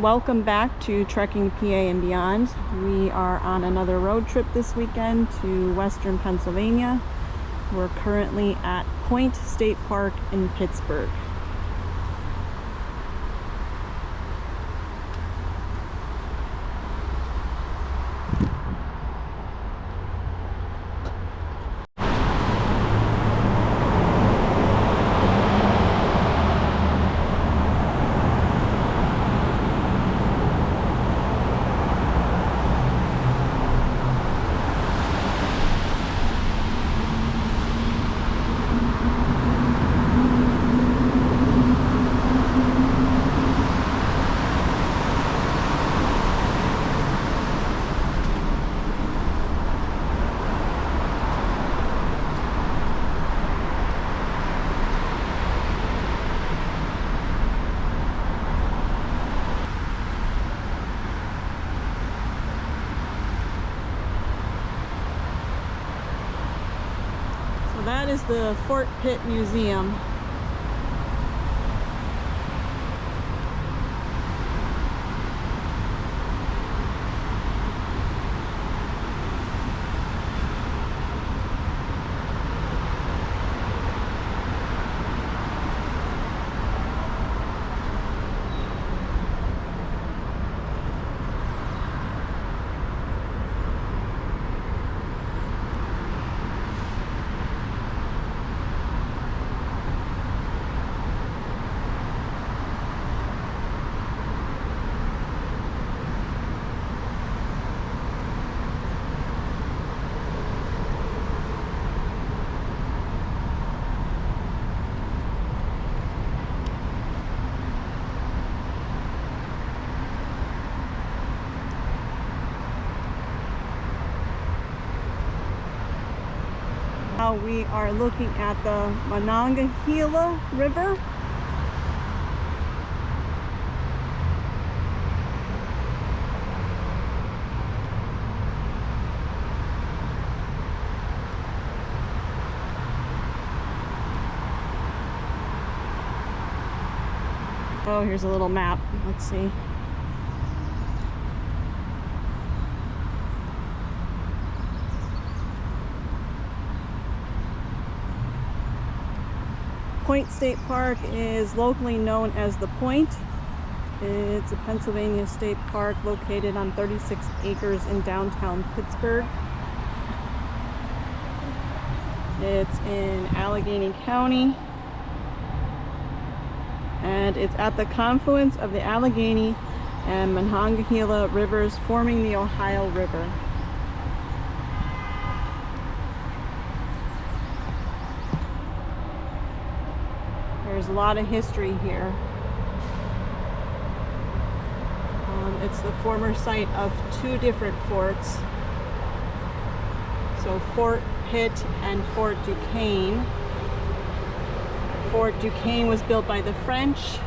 Welcome back to Trekking PA and Beyond. We are on another road trip this weekend to western Pennsylvania. We're currently at Point State Park in Pittsburgh. That is the Fort Pitt Museum. Now we are looking at the Monongahela River. Oh, here's a little map. Let's see. Point State Park is locally known as the Point. It's a Pennsylvania state park located on 36 acres in downtown Pittsburgh. It's in Allegheny County, and it's at the confluence of the Allegheny and Monongahela rivers, forming the Ohio River. There's a lot of history here. It's the former site of two different forts. So Fort Pitt and Fort Duquesne. Fort Duquesne was built by the French,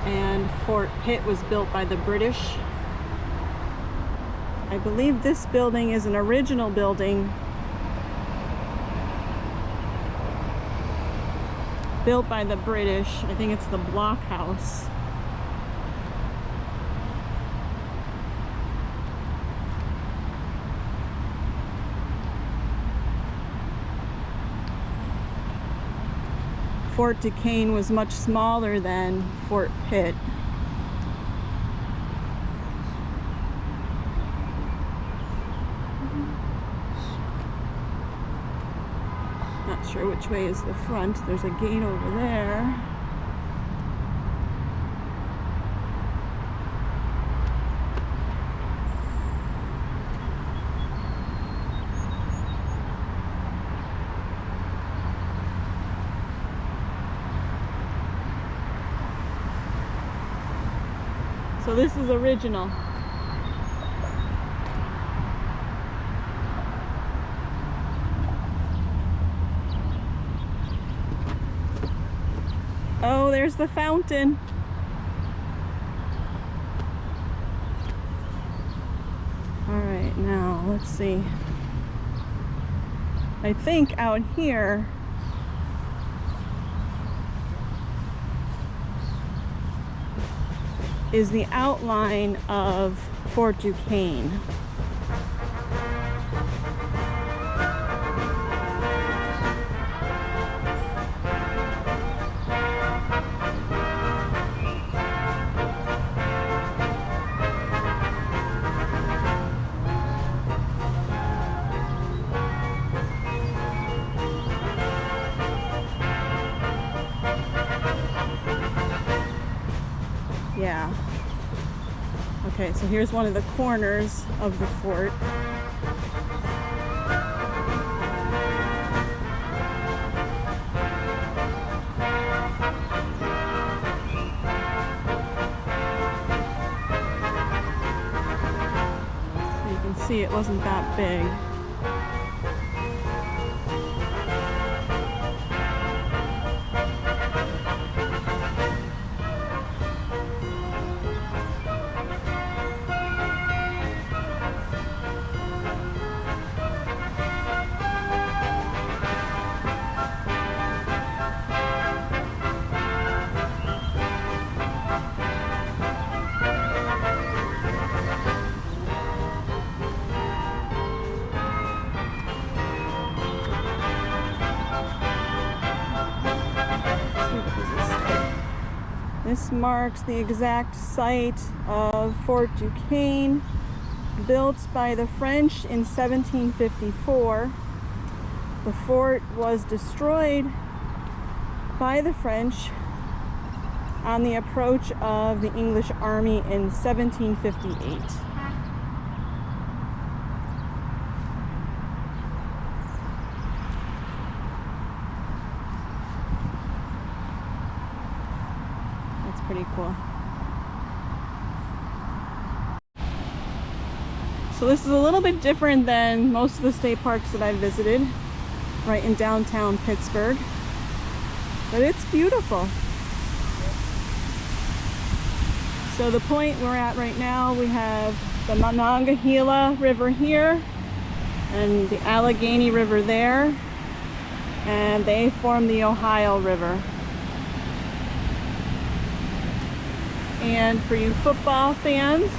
and Fort Pitt was built by the British. I believe this building is an original building built by the British. I think it's the Block House. Fort Duquesne was much smaller than Fort Pitt. Not sure which way is the front. There's a gate over there. So this is original. Oh, there's the fountain. All right, now let's see. I think out here is the outline of Fort Duquesne. Yeah. Okay, so here's one of the corners of the fort. So you can see it wasn't that big. This marks the exact site of Fort Duquesne, built by the French in 1754. The fort was destroyed by the French on the approach of the English army in 1758. Pretty cool. So this is a little bit different than most of the state parks that I've visited, right in downtown Pittsburgh, but it's beautiful. So the point we're at right now, we have the Monongahela River here and the Allegheny River there, and they form the Ohio River. And for you football fans,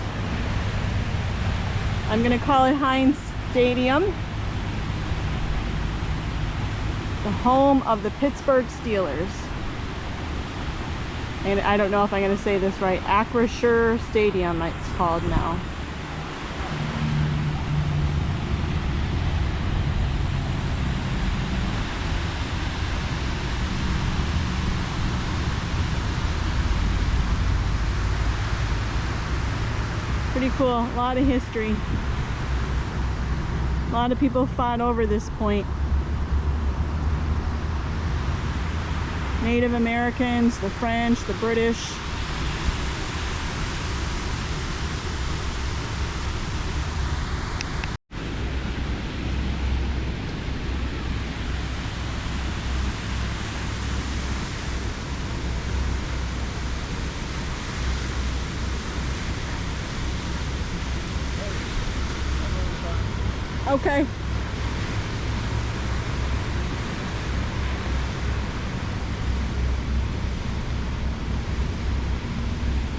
I'm going to call it Heinz Stadium, the home of the Pittsburgh Steelers. And I don't know if I'm going to say this right, Acrisure Stadium it's called now. Pretty cool, a lot of history. A lot of people fought over this point. Native Americans, the French, the British. Okay.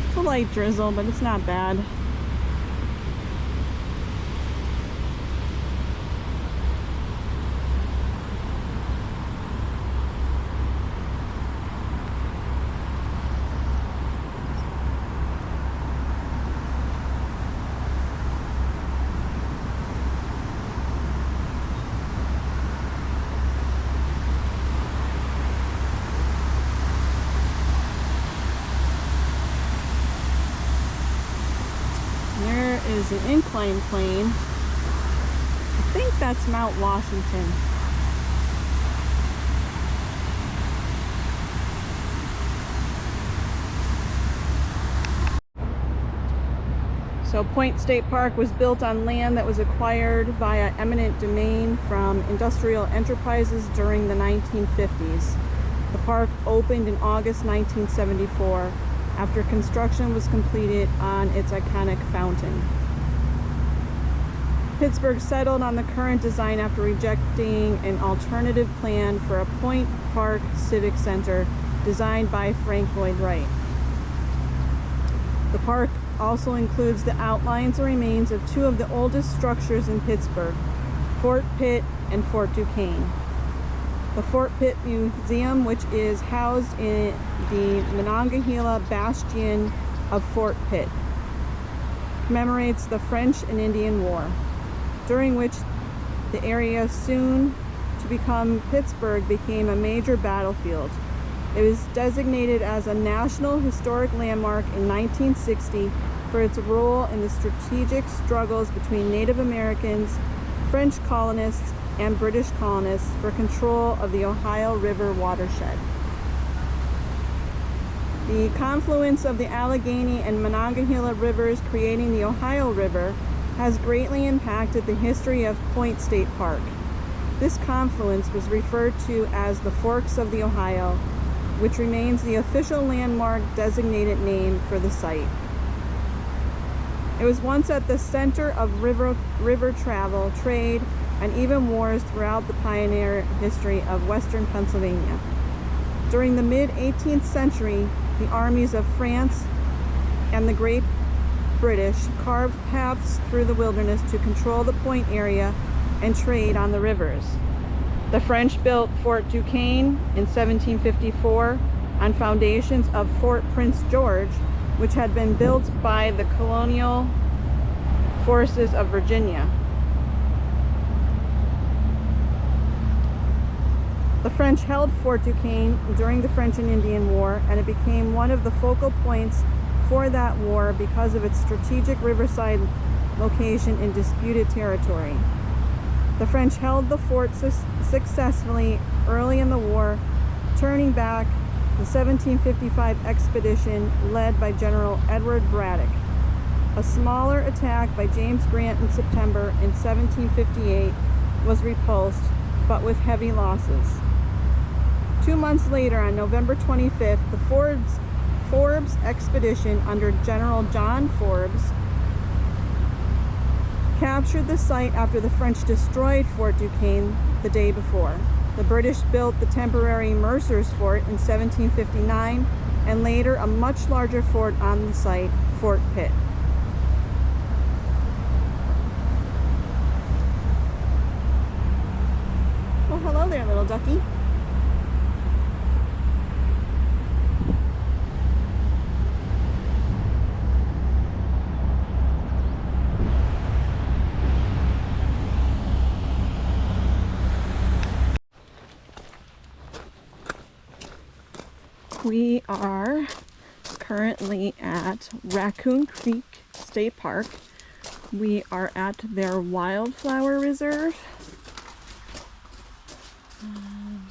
It's a light drizzle, but it's not bad. Is an incline plane. I think that's Mount Washington. So Point State Park was built on land that was acquired via eminent domain from industrial enterprises during the 1950s. The park opened in August 1974 after construction was completed on its iconic fountain. Pittsburgh settled on the current design after rejecting an alternative plan for a Point Park Civic Center designed by Frank Lloyd Wright. The park also includes the outlines and remains of two of the oldest structures in Pittsburgh, Fort Pitt and Fort Duquesne. The Fort Pitt Museum, which is housed in the Monongahela bastion of Fort Pitt, commemorates the French and Indian War, during which the area soon to become Pittsburgh became a major battlefield. It was designated as a National Historic Landmark in 1960 for its role in the strategic struggles between Native Americans, French colonists, and British colonists for control of the Ohio River watershed. The confluence of the Allegheny and Monongahela rivers creating the Ohio River has greatly impacted the history of Point State Park. This confluence was referred to as the Forks of the Ohio, which remains the official landmark designated name for the site. It was once at the center of river travel, trade, and even wars throughout the pioneer history of western Pennsylvania. During the mid-18th century, the armies of France and the Great British carved paths through the wilderness to control the point area and trade on the rivers. The French built Fort Duquesne in 1754 on foundations of Fort Prince George, which had been built by the colonial forces of Virginia. The French held Fort Duquesne during the French and Indian War, and it became one of the focal points for that war because of its strategic riverside location in disputed territory. The French held the fort successfully early in the war, turning back the 1755 expedition led by General Edward Braddock. A smaller attack by James Grant in September in 1758 was repulsed, but with heavy losses. 2 months later, on November 25th, the Forbes expedition under General John Forbes captured the site after the French destroyed Fort Duquesne the day before. The British built the temporary Mercer's Fort in 1759 and later a much larger fort on the site, Fort Pitt. Oh, hello there, little ducky. We are currently at Raccoon Creek State Park. We are at their wildflower reserve. And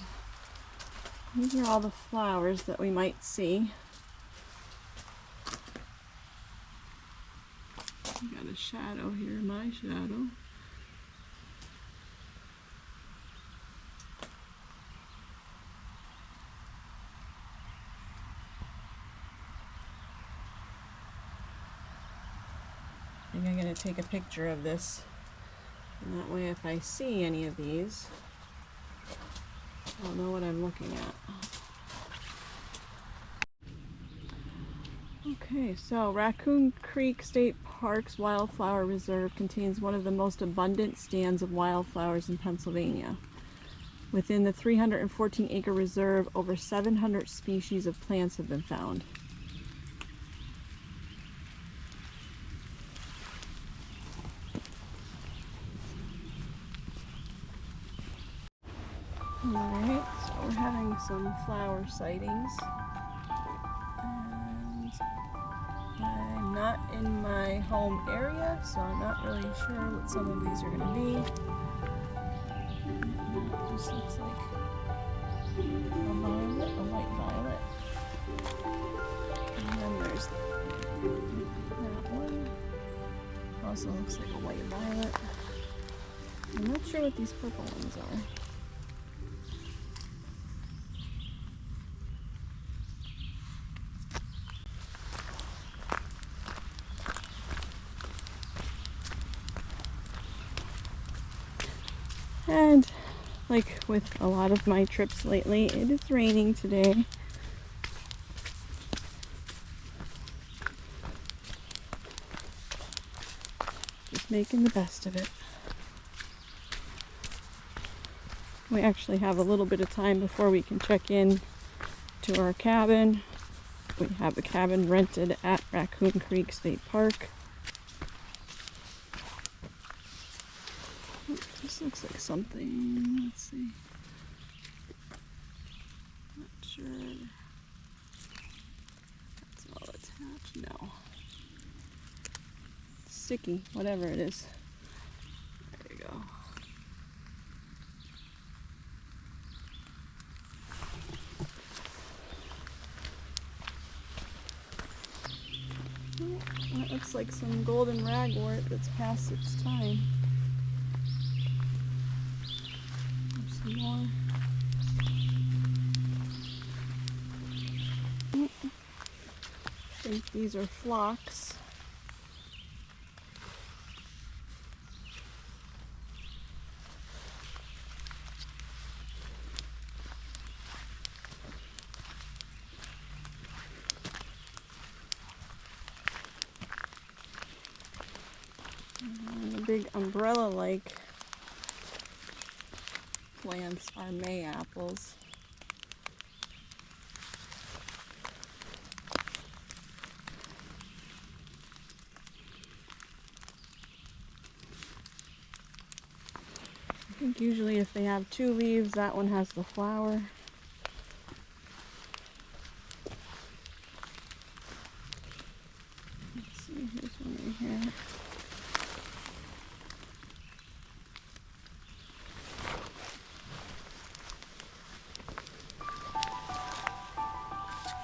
these are all the flowers that we might see. We got a shadow here, my shadow. I think I'm going to take a picture of this, and that way if I see any of these, I'll know what I'm looking at. Okay, so Raccoon Creek State Park's Wildflower Reserve contains one of the most abundant stands of wildflowers in Pennsylvania. Within the 314-acre reserve, over 700 species of plants have been found. Alright, so we're having some flower sightings, and I'm not in my home area, so I'm not really sure what some of these are going to be. That just looks like a violet, a white violet, and then there's that one, also looks like a white violet. I'm not sure what these purple ones are. And like with a lot of my trips lately, it is raining today. making the best of it. We actually have a little bit of time before we can check in to our cabin. We have a cabin rented at Raccoon Creek State Park. Oh, this looks like something, let's see. Not sure. That's all attached. No. Sticky, whatever it is. There you go. Oh, that looks like some golden ragwort that's past its time. There's some more. I think these are phlox. And the big umbrella-like plants are May apples. I think usually if they have two leaves, that one has the flower. Let's see, here's one right here.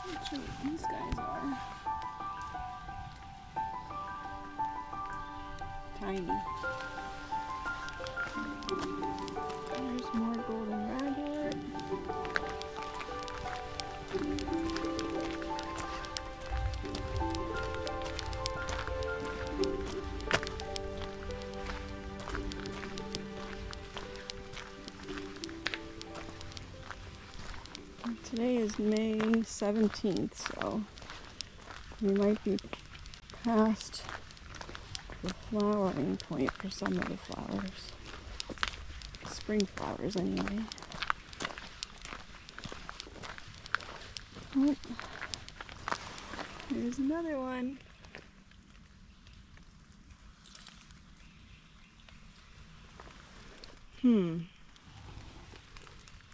Let's see what these guys are. Tiny. There's more golden ragwort. Today is May 17th, so we might be past the flowering point for some of the flowers. Spring flowers, anyway. Oh, here's another one.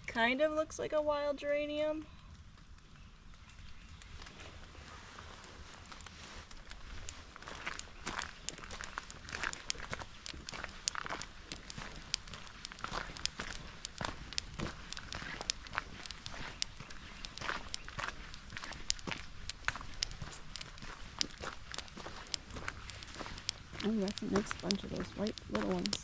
Kind of looks like a wild geranium. Oh, that's a nice bunch of those white little ones.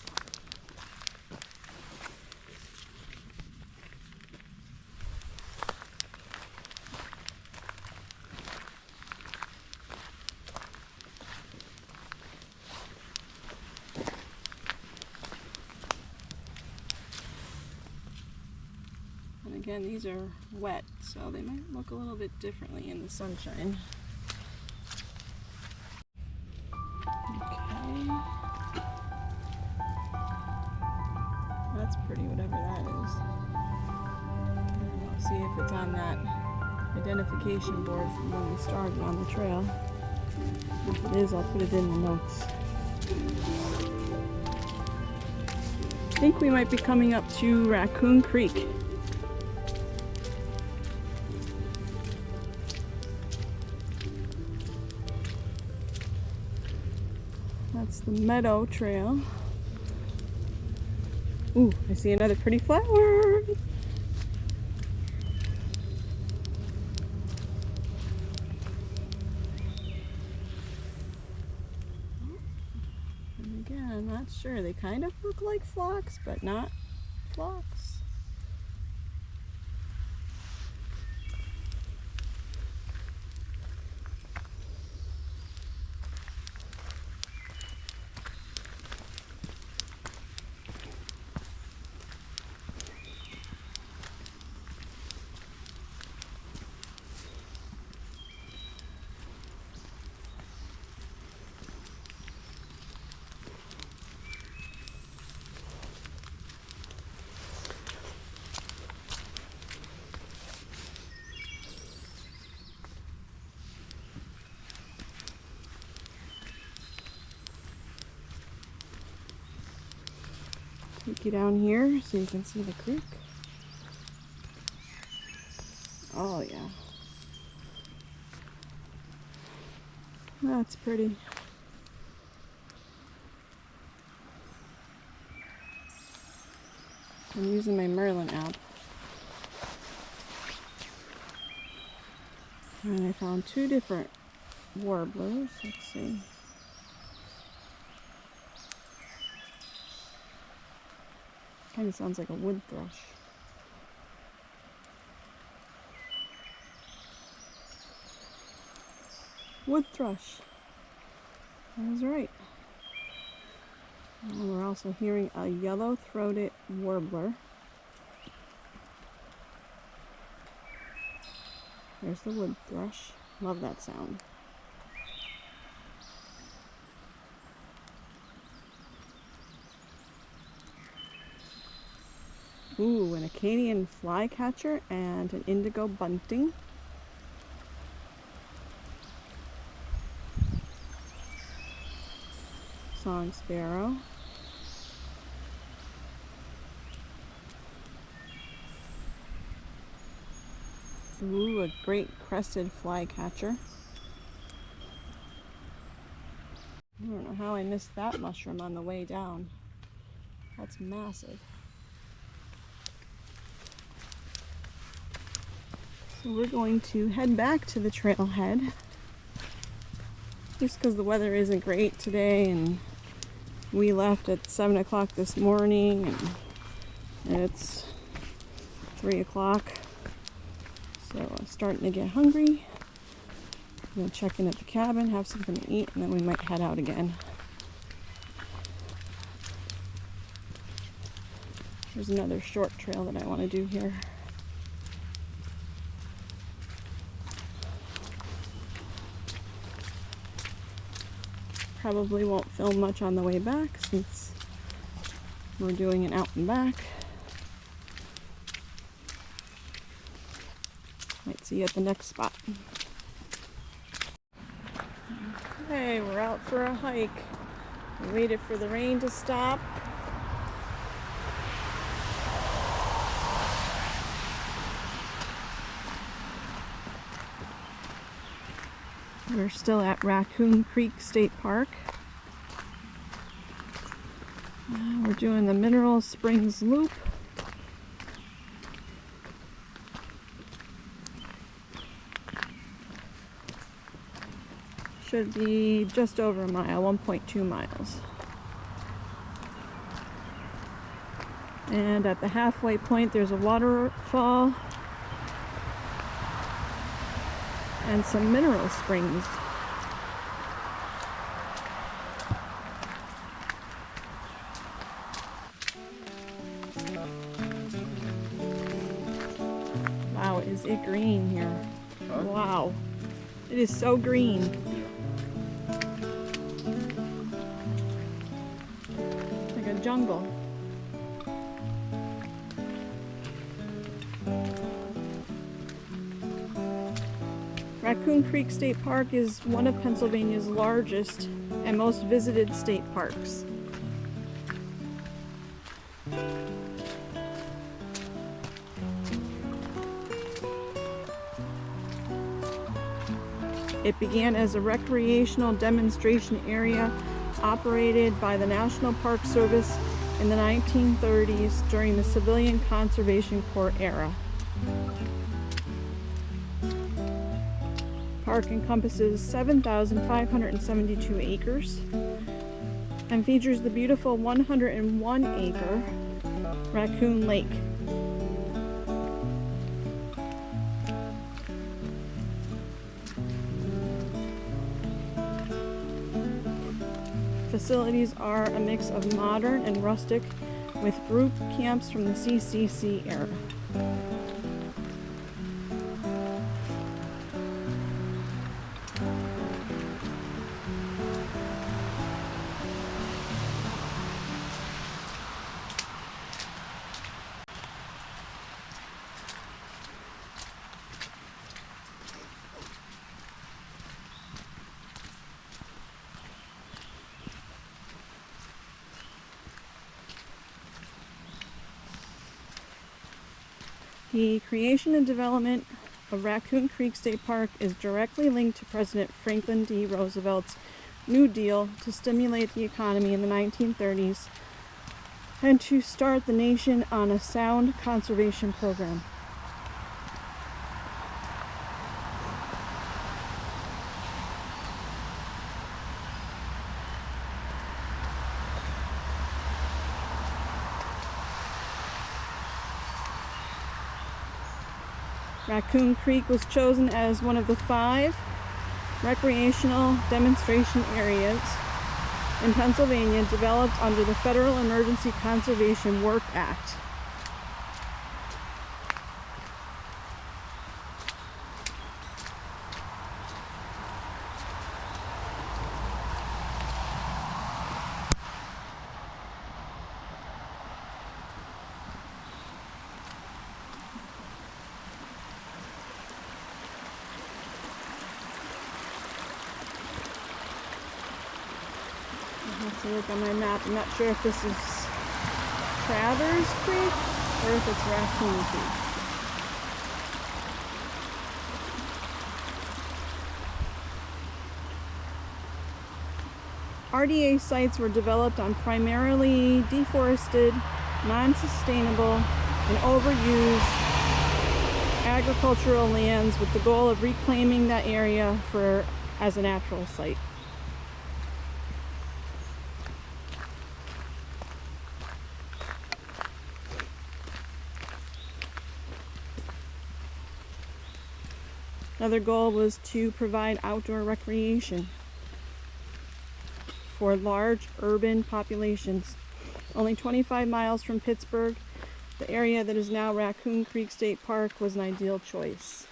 And again, these are wet, so they might look a little bit differently in the sunshine. Okay. That's pretty, whatever that is. I'll see if it's on that identification board from when we started on the trail. If it is, I'll put it in the notes. I think we might be coming up to Raccoon Creek. That's the meadow trail. Ooh, I see another pretty flower. And again, I'm not sure. They kind of look like phlox, but not phlox. Take you down here so you can see the creek. Oh yeah. That's pretty. I'm using my Merlin app. And I found two different warblers. Let's see. Kind of sounds like a wood thrush. Wood thrush. I was right. And we're also hearing a yellow-throated warbler. There's the wood thrush. Love that sound. Ooh, an Acadian flycatcher and an indigo bunting. Song sparrow. Ooh, a great crested flycatcher. I don't know how I missed that mushroom on the way down. That's massive. So we're going to head back to the trailhead. Just because the weather isn't great today, and we left at 7 o'clock this morning and it's 3 o'clock. So I'm starting to get hungry. I'm going to check in at the cabin, have something to eat, and then we might head out again. There's another short trail that I want to do here. Probably won't film much on the way back since we're doing an out and back. Might see you at the next spot. Okay, we're out for a hike. We waited for the rain to stop. We're still at Raccoon Creek State Park. We're doing the Mineral Springs Loop. Should be just over a mile, 1.2 miles. And at the halfway point there's a waterfall and some mineral springs. Wow, is it green here? Huh? Wow, it is so green. Like a jungle. Raccoon Creek State Park is one of Pennsylvania's largest and most visited state parks. It began as a recreational demonstration area operated by the National Park Service in the 1930s during the Civilian Conservation Corps era. Park encompasses 7,572 acres and features the beautiful 101-acre Raccoon Lake. Facilities are a mix of modern and rustic with group camps from the CCC era. The creation and development of Raccoon Creek State Park is directly linked to President Franklin D. Roosevelt's New Deal to stimulate the economy in the 1930s and to start the nation on a sound conservation program. Raccoon Creek was chosen as one of the 5 recreational demonstration areas in Pennsylvania developed under the Federal Emergency Conservation Work Act. I have to look on my map. I'm not sure if this is Travers Creek or if it's Raccoon Creek. RDA sites were developed on primarily deforested, non-sustainable, and overused agricultural lands with the goal of reclaiming that area as a natural site. Another goal was to provide outdoor recreation for large urban populations. Only 25 miles from Pittsburgh, the area that is now Raccoon Creek State Park was an ideal choice.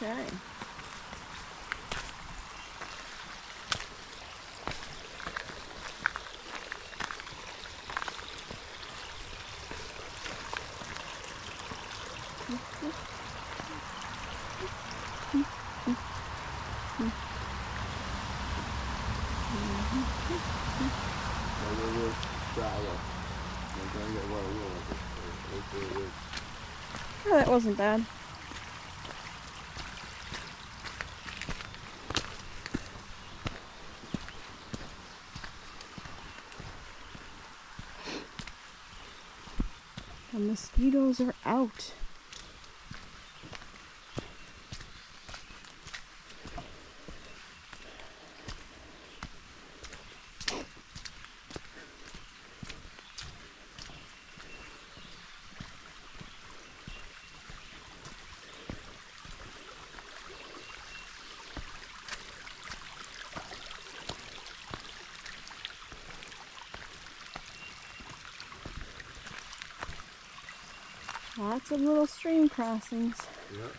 Okay. Oh, that wasn't bad. The mosquitoes are out. Lots of little stream crossings. Yep.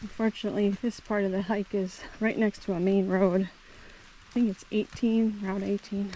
Unfortunately, this part of the hike is right next to a main road. I think it's 18, Route 18.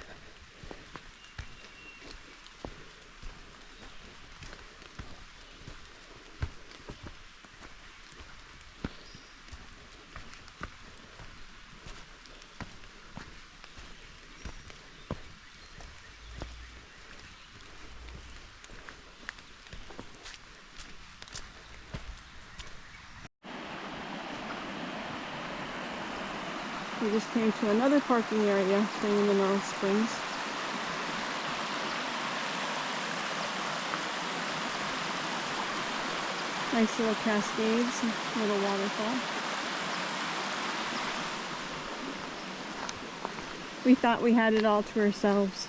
We just came to another parking area staying in the North Springs. Nice little cascades, little waterfall. We thought we had it all to ourselves.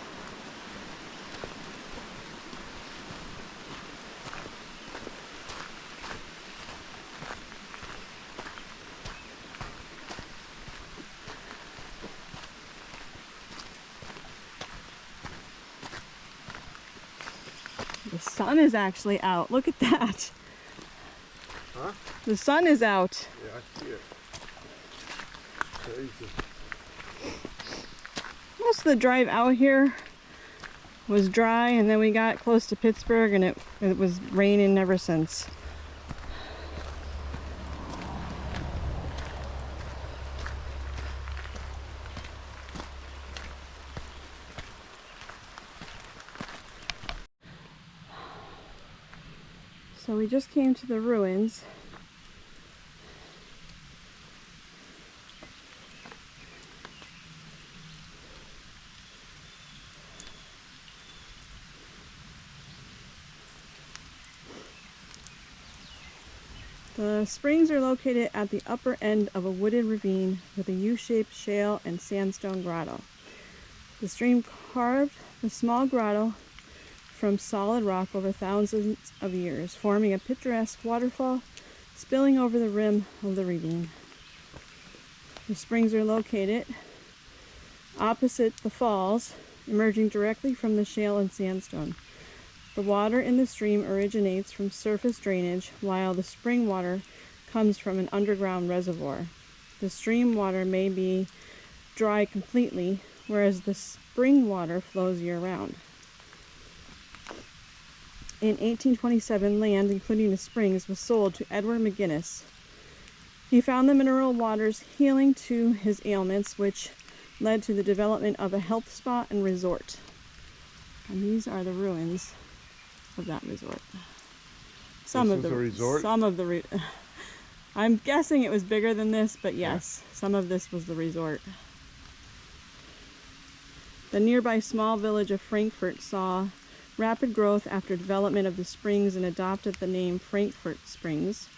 The sun is actually out. Look at that. Huh? The sun is out. Yeah, I see it. Crazy. Most of the drive out here was dry, and then we got close to Pittsburgh and it was raining ever since. So we just came to the ruins. The springs are located at the upper end of a wooded ravine with a U-shaped shale and sandstone grotto. The stream carved the small grotto from solid rock over thousands of years, forming a picturesque waterfall spilling over the rim of the ravine. The springs are located opposite the falls, emerging directly from the shale and sandstone. The water in the stream originates from surface drainage, while the spring water comes from an underground reservoir. The stream water may be dry completely, whereas the spring water flows year-round. In 1827, land, including the springs, was sold to Edward McGinnis. He found the mineral waters healing to his ailments, which led to the development of a health spa and resort. And these are the ruins of that resort. Some of the resort. I'm guessing it was bigger than this, but yes, some of this was the resort. The nearby small village of Frankfort saw rapid growth after development of the springs and adopted the name Frankfort Springs.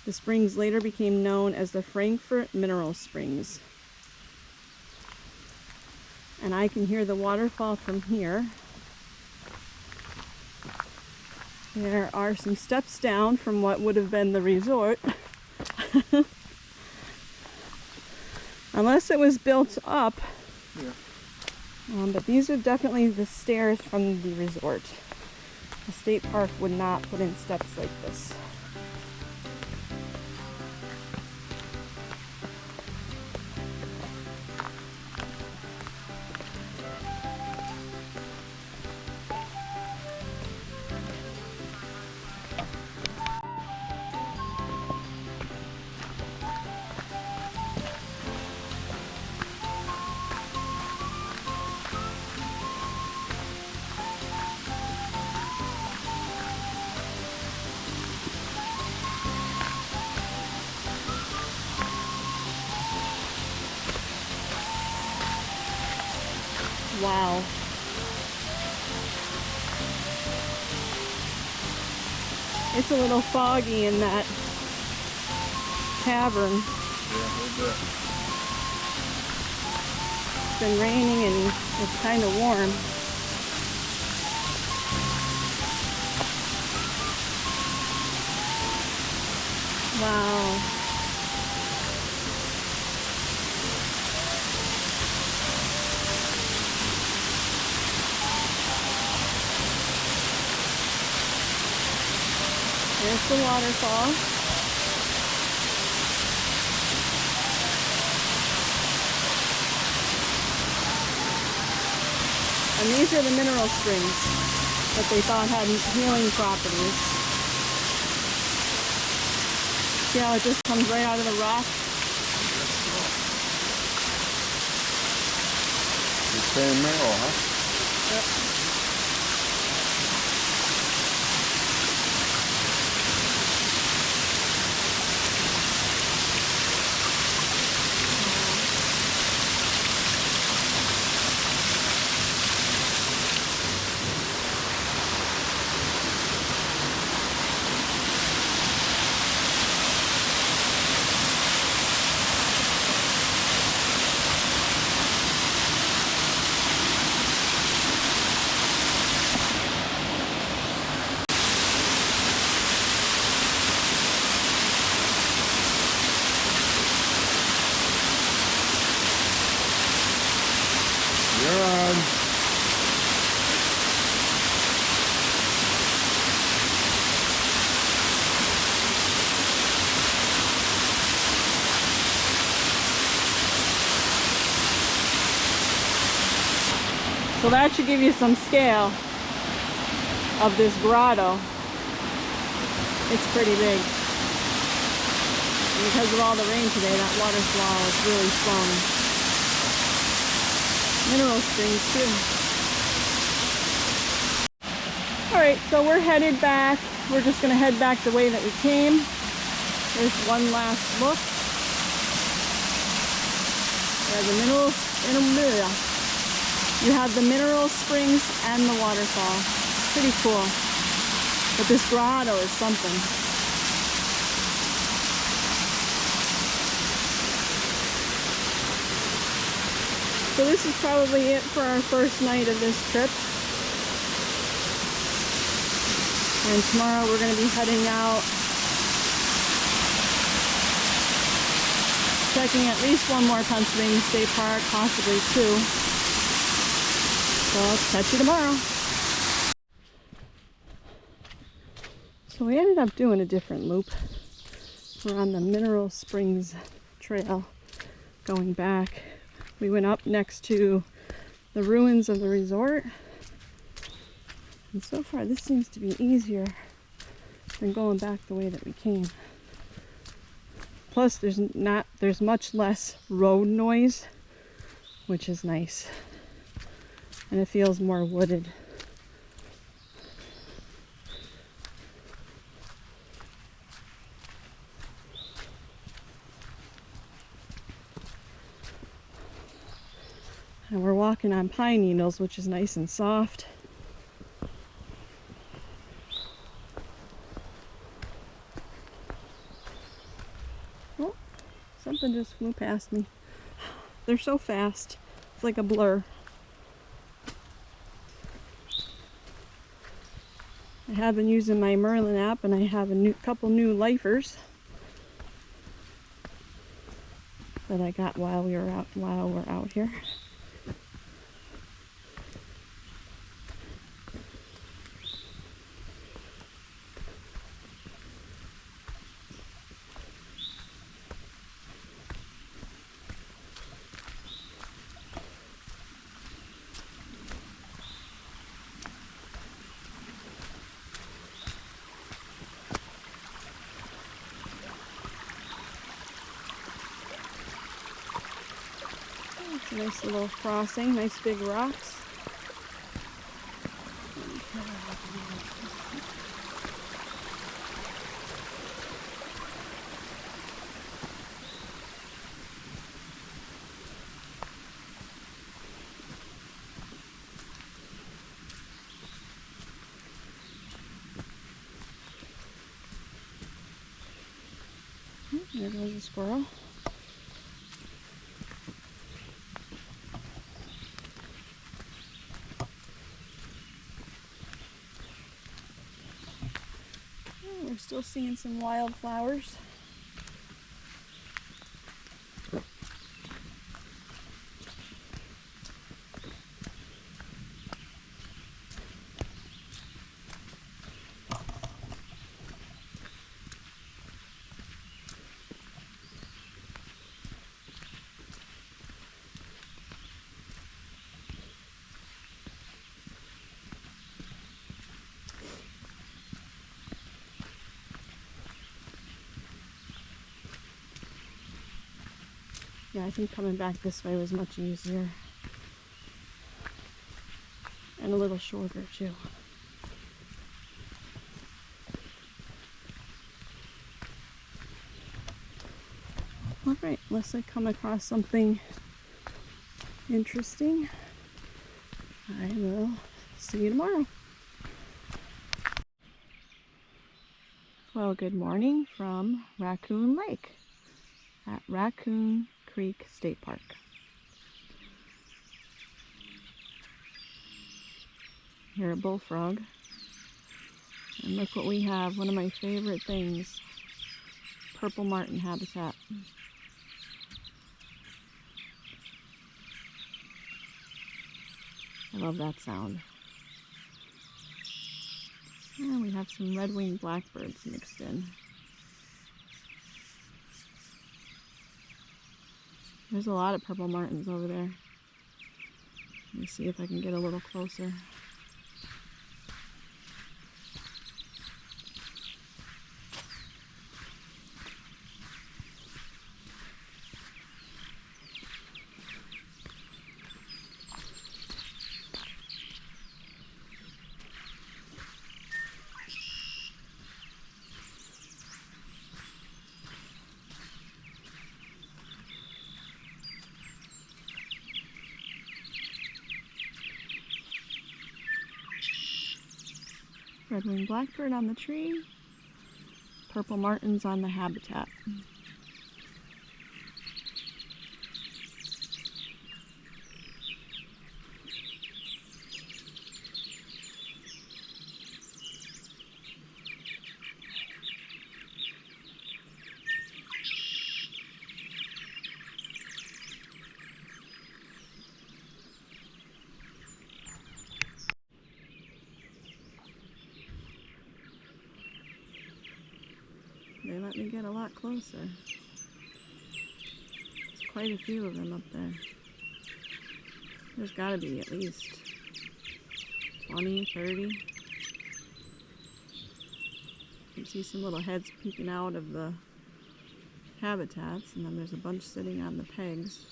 The springs later became known as the Frankfort Mineral Springs. And I can hear the waterfall from here. There are some steps down from what would have been the resort. Unless it was built up. Yeah. But these are definitely the stairs from the resort. The state park would not put in steps like this. Wow. It's a little foggy in that cavern. Yeah, a little bit. It's been raining and it's kind of warm. Wow. There's the waterfall. And these are the mineral springs that they thought had healing properties. See how it just comes right out of the rock? You're saying mineral, huh? Yep. So that should give you some scale of this grotto. It's pretty big. And because of all the rain today, that waterfall is really flowing. Mineral springs too. Alright, so we're headed back. We're just going to head back the way that we came. There's one last look. You have the mineral springs and the waterfall. Pretty cool. But this grotto is something. So this is probably it for our first night of this trip. And tomorrow we're going to be heading out, checking at least one more Pennsylvania State Park, possibly two. So I'll catch you tomorrow. So we ended up doing a different loop. We're on the Mineral Springs Trail going back. We went up next to the ruins of the resort. And so far this seems to be easier than going back the way that we came. Plus there's much less road noise, which is nice. And it feels more wooded. And we're walking on pine needles, which is nice and soft. Oh, something just flew past me. They're so fast. It's like a blur. I have been using my Merlin app, and I have a couple new lifers that I got while we're out here. It's a nice little crossing, nice big rocks. There goes a squirrel. We're still seeing some wildflowers. Yeah, I think coming back this way was much easier. And a little shorter too. Alright, unless I come across something interesting, I will see you tomorrow. Well, good morning from Raccoon Lake at Raccoon Creek State Park. Here at Bullfrog. And look what we have, one of my favorite things, purple martin habitat. I love that sound. And we have some red-winged blackbirds mixed in. There's a lot of purple martins over there. Let me see if I can get a little closer. Red-winged blackbird on the tree, purple martins on the habitat. They let me get a lot closer. There's quite a few of them up there. There's gotta be at least 20, 30. You can see some little heads peeking out of the habitats, and then there's a bunch sitting on the pegs.